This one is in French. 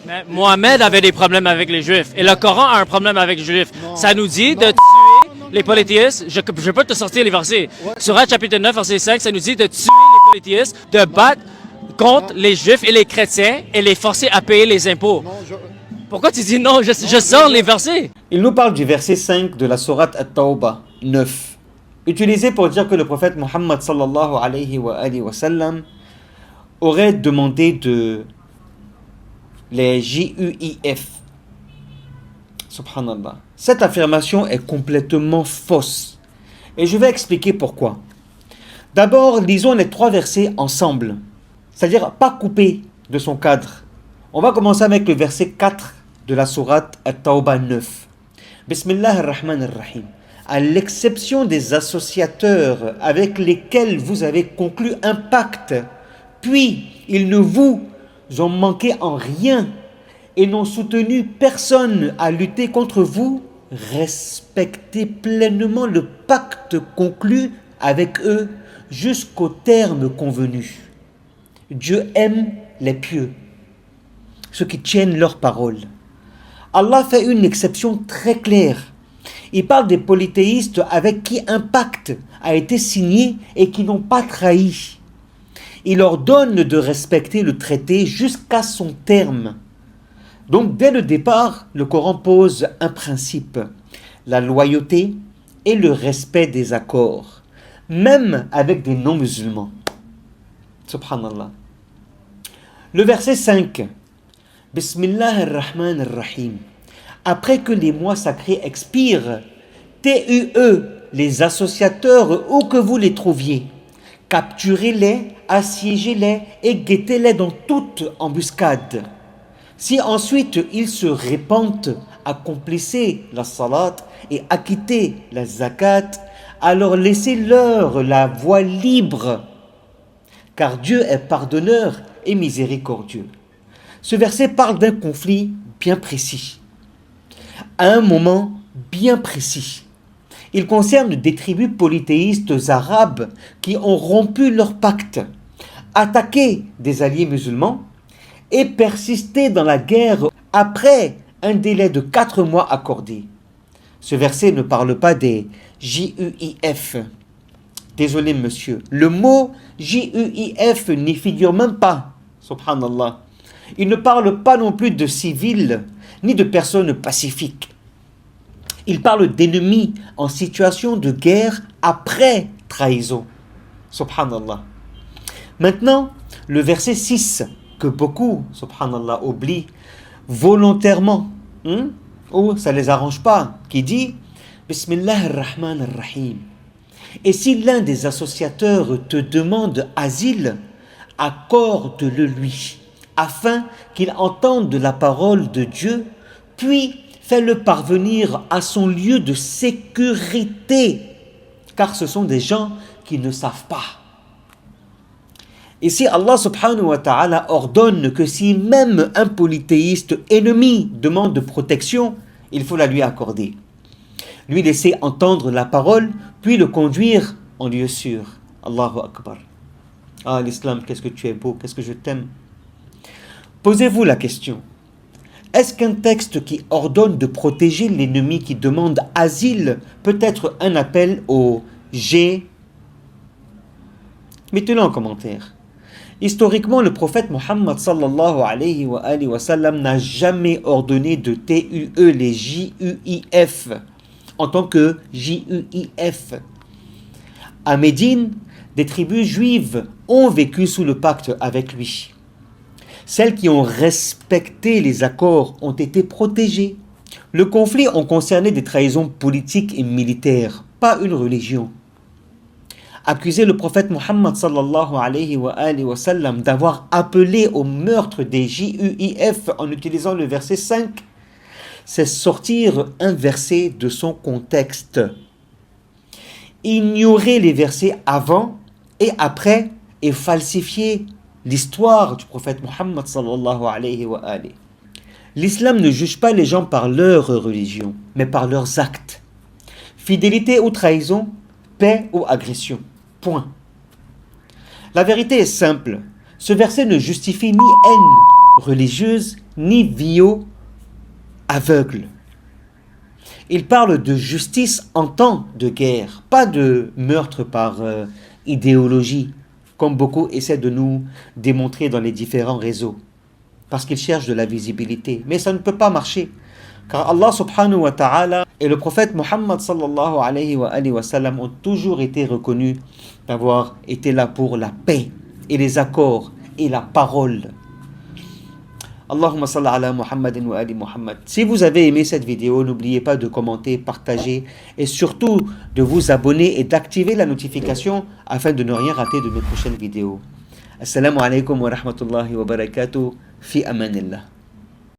Mais Mohamed avait des problèmes avec les Juifs. Et le Coran a un problème avec les Juifs. Non. Ça nous dit Non, de non, tuer non, les polythéistes. Je peux te sortir les versets. Ouais. Surat chapitre 9, verset 5, ça nous dit de tuer les polythéistes, de battre contre les Juifs et les chrétiens et les forcer à payer les impôts. non, Pourquoi tu dis non? Je sors les versets. Il nous parle du verset 5 de la sourate At-Tawbah 9, utilisé pour dire que le prophète Muhammad sallallahu alayhi wa sallam aurait demandé de les JUIF. Subhanallah. Cette affirmation est complètement fausse. Et je vais expliquer pourquoi. D'abord, lisons les 3 versets ensemble. C'est-à-dire pas coupés de son cadre. On va commencer avec le verset 4 de la sourate At-Tawbah 9. Bismillah ar-Rahman ar-Rahim. À l'exception des associateurs avec lesquels vous avez conclu un pacte, puis ils ne vous ont manqué en rien et n'ont soutenu personne à lutter contre vous, respectez pleinement le pacte conclu avec eux jusqu'au terme convenu. Dieu aime les pieux, ceux qui tiennent leur parole. Allah fait une exception très claire. Il parle des polythéistes avec qui un pacte a été signé et qui n'ont pas trahi. Il leur donne de respecter le traité jusqu'à son terme. Donc dès le départ, le Coran pose un principe, la loyauté et le respect des accords, même avec des non-musulmans. Subhanallah. Le verset 5. Bismillah ar-Rahman ar-Rahim. Après que les mois sacrés expirent, TUE, les associateurs, où que vous les trouviez, capturez-les, assiégez-les et guettez-les dans toute embuscade. Si ensuite ils se répandent, accomplissez la salat et acquittez la zakat, alors laissez-leur la voie libre, car Dieu est pardonneur et miséricordieux. Ce verset parle d'un conflit bien précis, à un moment bien précis. Il concerne des tribus polythéistes arabes qui ont rompu leur pacte, attaqué des alliés musulmans et persisté dans la guerre après un délai de 4 mois accordé. Ce verset ne parle pas des JUIF. Désolé monsieur, le mot JUIF n'y figure même pas. Subhanallah. Il ne parle pas non plus de civils ni de personnes pacifiques. Il parle d'ennemis en situation de guerre après trahison. Subhanallah. Maintenant, le verset 6, que beaucoup, subhanallah, oublient volontairement, ou ça ne les arrange pas, qui dit Bismillah ar-Rahman ar-Rahim. Et si l'un des associateurs te demande asile, accorde-le lui, afin qu'il entende la parole de Dieu, puis fais-le parvenir à son lieu de sécurité, car ce sont des gens qui ne savent pas. Ici, Allah subhanahu wa ta'ala ordonne que si même un polythéiste ennemi demande protection, il faut la lui accorder. Lui laisser entendre la parole, puis le conduire en lieu sûr. Allahu Akbar. Ah, l'islam, qu'est-ce que tu es beau, qu'est-ce que je t'aime. Posez-vous la question. Est-ce qu'un texte qui ordonne de protéger l'ennemi qui demande asile peut être un appel au G? Mettez-le en commentaire. Historiquement, le prophète Muhammad sallallahu alayhi wa sallam n'a jamais ordonné de TUE, les JUIF, en tant que JUIF. À Médine, des tribus juives ont vécu sous le pacte avec lui. Celles qui ont respecté les accords ont été protégées. Le conflit a concerné des trahisons politiques et militaires, pas une religion. Accuser le prophète Muhammad sallallahu alayhi wa sallam d'avoir appelé au meurtre des JUIF en utilisant le verset 5, c'est sortir un verset de son contexte. Ignorer les versets avant et après et falsifier l'histoire du prophète Muhammad sallallahu alayhi wa sallam. L'islam ne juge pas les gens par leur religion, mais par leurs actes. Fidélité ou trahison, paix ou agression. Point. La vérité est simple. Ce verset ne justifie ni haine religieuse, ni viol aveugle. Il parle de justice en temps de guerre, pas de meurtre par idéologie, comme beaucoup essaient de nous démontrer dans les différents réseaux, parce qu'ils cherchent de la visibilité. Mais ça ne peut pas marcher, car Allah subhanahu wa ta'ala et le prophète Muhammad sallallahu alayhi wa sallam ont toujours été reconnus d'avoir été là pour la paix et les accords et la parole. Allahumma salli ala Muhammadin wa ali Muhammad. Si vous avez aimé cette vidéo, n'oubliez pas de commenter, partager et surtout de vous abonner et d'activer la notification afin de ne rien rater de mes prochaines vidéos. Assalamu alaikum wa rahmatullahi wa barakatuh. Fi amanillah.